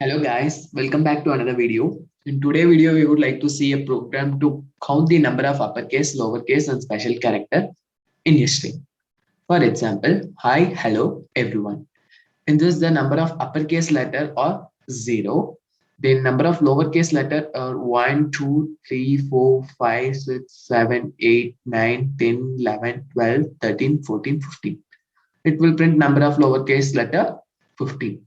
Hello guys, welcome back to another video. In today's video, we would like to see a program to count the number of uppercase, lowercase and special character in a string. For example, hi, hello, everyone. In this, the number of uppercase letter are 0. The number of lowercase letter are 1, 2, 3, 4, 5, 6, 7, 8, 9, 10, 11, 12, 13, 14, 15. It will print number of lowercase letter 15.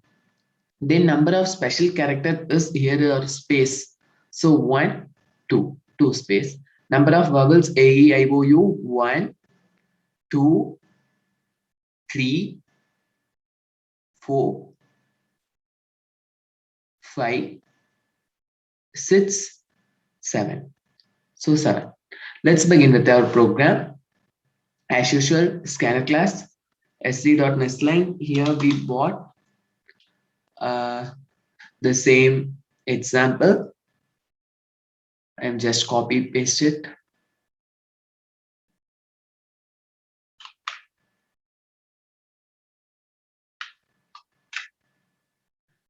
The number of special character is here or space. So one, two space. Number of vowels A, E, I, O, U, 1, 2, 3, 4, 5, 6, 7. So 7. Let's begin with our program. As usual, scanner class, sc.nestline. Here we bought uh, the same example. I'm just copy paste it.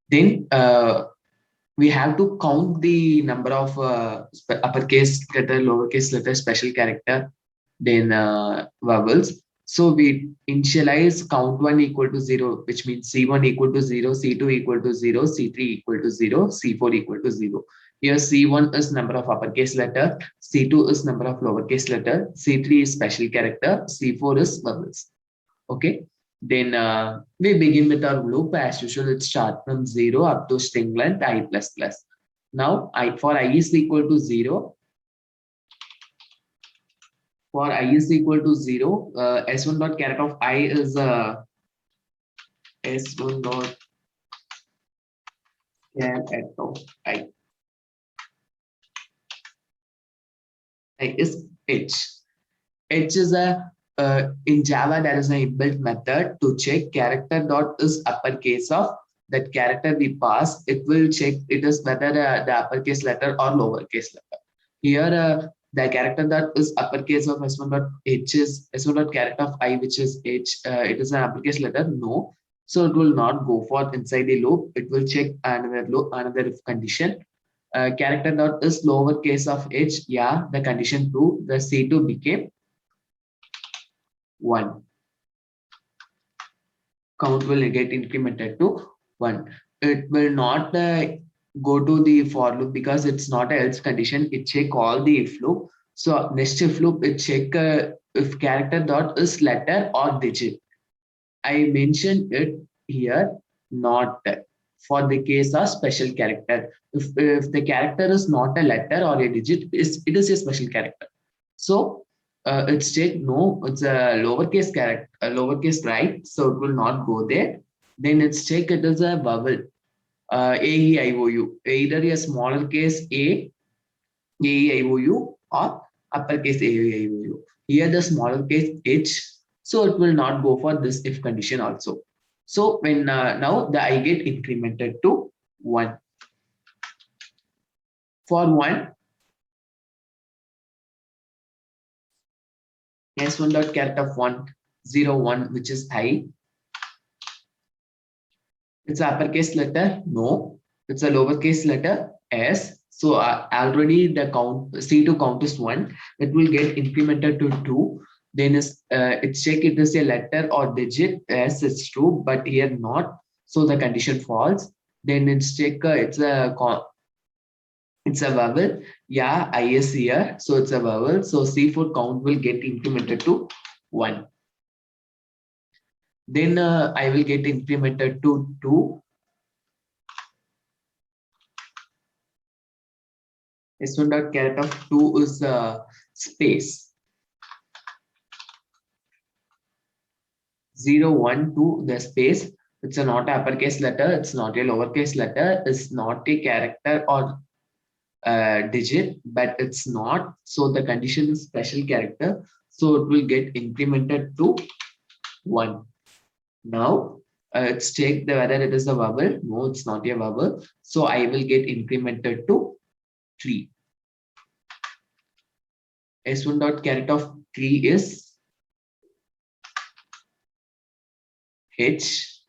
Then we have to count the number of uppercase letter, lowercase letter, special character, then vowels. So we initialize count 1 equal to 0, which means C1 equal to 0, C2 equal to 0, C3 equal to 0, C4 equal to 0. Here C1 is number of uppercase letter, C2 is number of lowercase letter, C3 is special character, C4 is vowels. Okay, then we begin with our loop. As usual, it starts from 0 up to string length I plus plus. Now I for I is equal to 0, for I is equal to 0, s1 dot character of I is s1 dot character of I is h. H is a in Java there is an inbuilt method to check character dot is uppercase of that character we pass. It will check it is whether the uppercase letter or lowercase letter. Here the character that is uppercase of s1 dot h is s1 dot character of I, which is h. It is an uppercase letter, no. So it will not go for inside the loop. It will check another loop, another if condition. Character dot is lowercase of h. Yeah, the condition true. The C2 became 1. Count will get incremented to 1. It will not go to the for loop because it's not a else condition. It check all the if loop. So next if loop, it check if character dot is letter or digit. I mentioned it here, not for the case of special character. If the character is not a letter or a digit, it is a special character. So it's check no, it's a lowercase character, a lowercase right, so it will not go there. Then it's check it is a vowel, a e I o u, either a smaller case a e I o u or uppercase a e I o u. Here the smaller case h, so it will not go for this if condition also. So when now the I get incremented to 1. For 1, s1 dot character of 1 0 1, which is I. It's an uppercase letter, no. It's a lowercase letter, s. So already the count C2 count is 1. It will get incremented to 2. Then it's check it is a letter or digit, s it's true, but here not. So the condition false. Then it's check it's a vowel. Yeah, I is here, so it's a vowel. So C4 count will get incremented to 1. Then I will get incremented to 2. S1 dot character of 2 is space 0 1 2, the space. It's a not a uppercase letter, it's not a lowercase letter, it's not a character or digit, but it's not. So the condition is special character, so it will get incremented to 1. Now let's check the whether it is a vowel. No, it's not a vowel, so I will get incremented to 3. S1 dot character of 3 is h.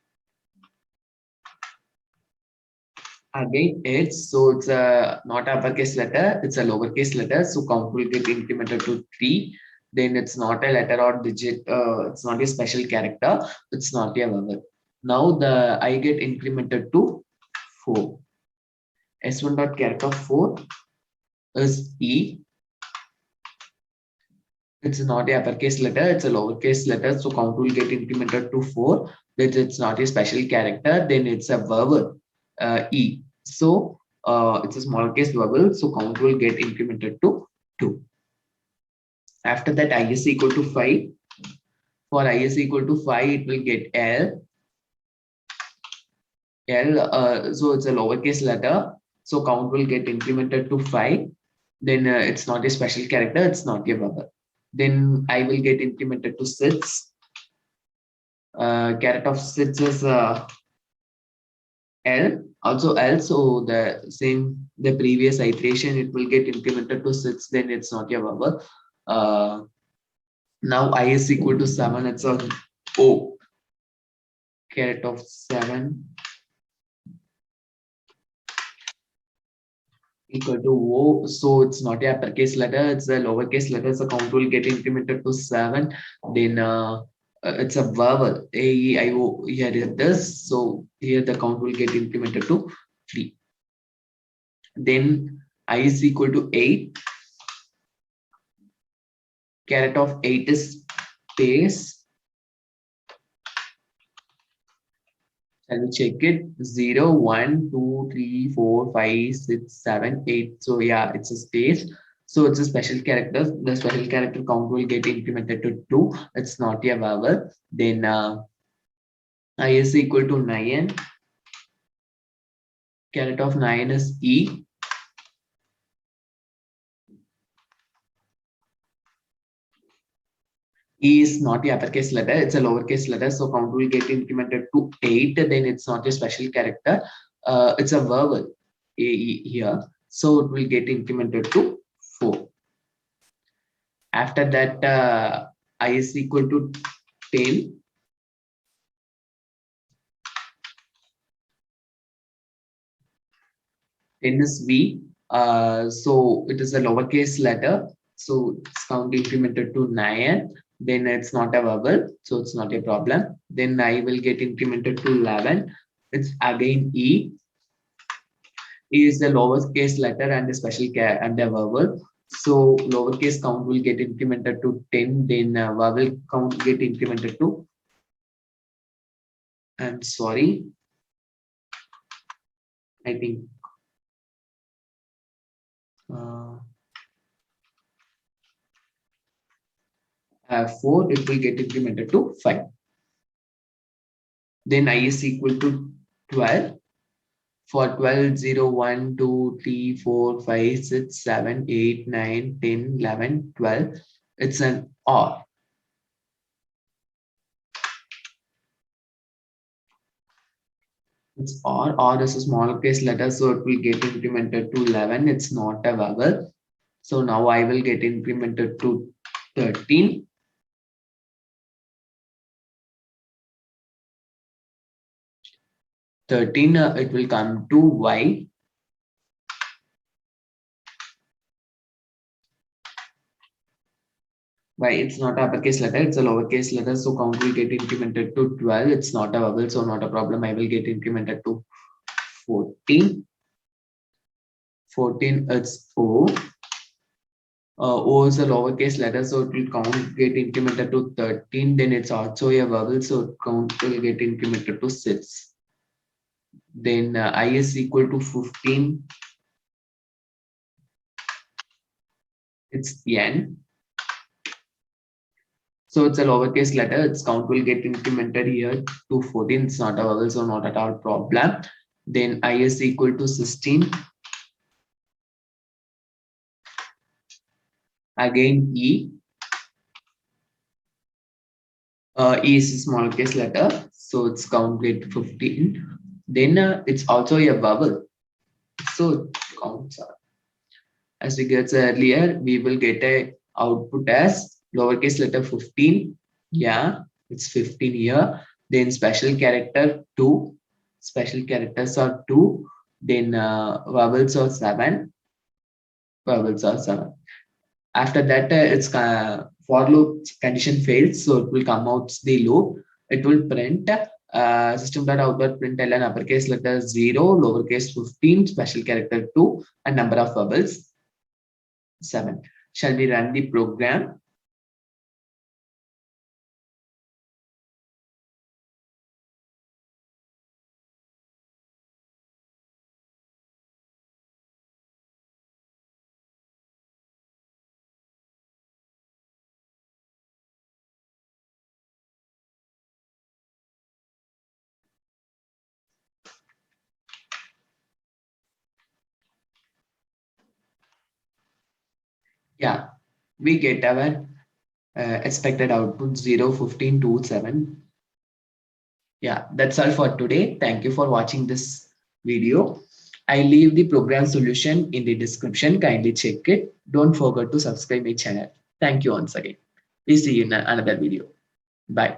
Again, it's a not uppercase letter, it's a lowercase letter. So count will get incremented to 3. Then it's not a letter or digit, it's not a special character, it's not a vowel. Now the I get incremented to 4. S1 dot character 4 is E. It's not a uppercase letter, it's a lowercase letter. So count will get incremented to 4. That it's not a special character, then it's a vowel, E. So it's a small case vowel. So count will get incremented to 2. After that, I is equal to 5. For I is equal to 5, it will get L. L, so it's a lowercase letter. So count will get incremented to 5. Then it's not a special character, it's not a vowel. Then I will get incremented to 6. Caret of 6 is L, also L. So the same, the previous iteration, it will get incremented to 6, then it's not a vowel. Now I is equal to 7, it's a O. Caret of 7 equal to O. So it's not a uppercase letter, it's a lowercase letter. So count will get incremented to 7. Then it's a vowel. A, E, I, O. Here it is. So here the count will get incremented to 3. Then I is equal to 8. Caret of 8 is space. Shall we check it? 0, 1, 2, 3, 4, 5, 6, 7, 8. So yeah, it's a space. So it's a special character. The special character count will get incremented to 2. It's not a vowel. Then I is equal to 9. Caret of 9 is E. E is not a uppercase letter, it's a lowercase letter. So count will get incremented to 8. Then it's not a special character. It's a vowel, A, E here. So it will get incremented to 4. After that, I is equal to 10. Then is V. So it is a lowercase letter. So it's count incremented to 9. Then it's not a vowel. So it's not a problem. Then I will get incremented to 11. It's again E. E is the lowercase letter and the special and the vowel. So lowercase count will get incremented to 10. Then vowel count get incremented to, I'm sorry, I think uh, 4, it will get incremented to 5. Then I is equal to 12. For 12, 0, 1, 2, 3, 4, 5, 6, 7, 8, 9, 10, 11, 12. It's an OR. It's OR. OR is a small case letter, so it will get incremented to 11. It's not a vowel. So now I will get incremented to 13. 13, it will come to Y. Why? It's not a uppercase letter, it's a lowercase letter. So count will get incremented to 12. It's not a vowel, so not a problem. I will get incremented to 14. 14, it's O. O is a lowercase letter, so it will count get incremented to 13. Then it's also a vowel, so count will get incremented to 6. Then I is equal to 15. It's N. So it's a lowercase letter. Its count will get incremented here to 14. It's not a vowel, so not at all problem. Then I is equal to 16. Again E. E is a small case letter, so it's count get 15. Then it's also a vowel, so counts are. As we get earlier, we will get a output as lowercase letter 15. Yeah, it's 15 here. Then special character 2. Special characters are 2. then vowels are 7. Vowels are 7. After that, it's for loop condition fails, so it will come out the loop. It will print system.out print ln uppercase letter 0, lowercase 15, special character 2, and number of vowels 7. Shall we run the program? Yeah, we get our expected output 0, 15, 2, 7. Yeah, that's all for today. Thank you for watching this video. I leave the program solution in the description. Kindly check it. Don't forget to subscribe my channel. Thank you once again. We see you in another video. Bye.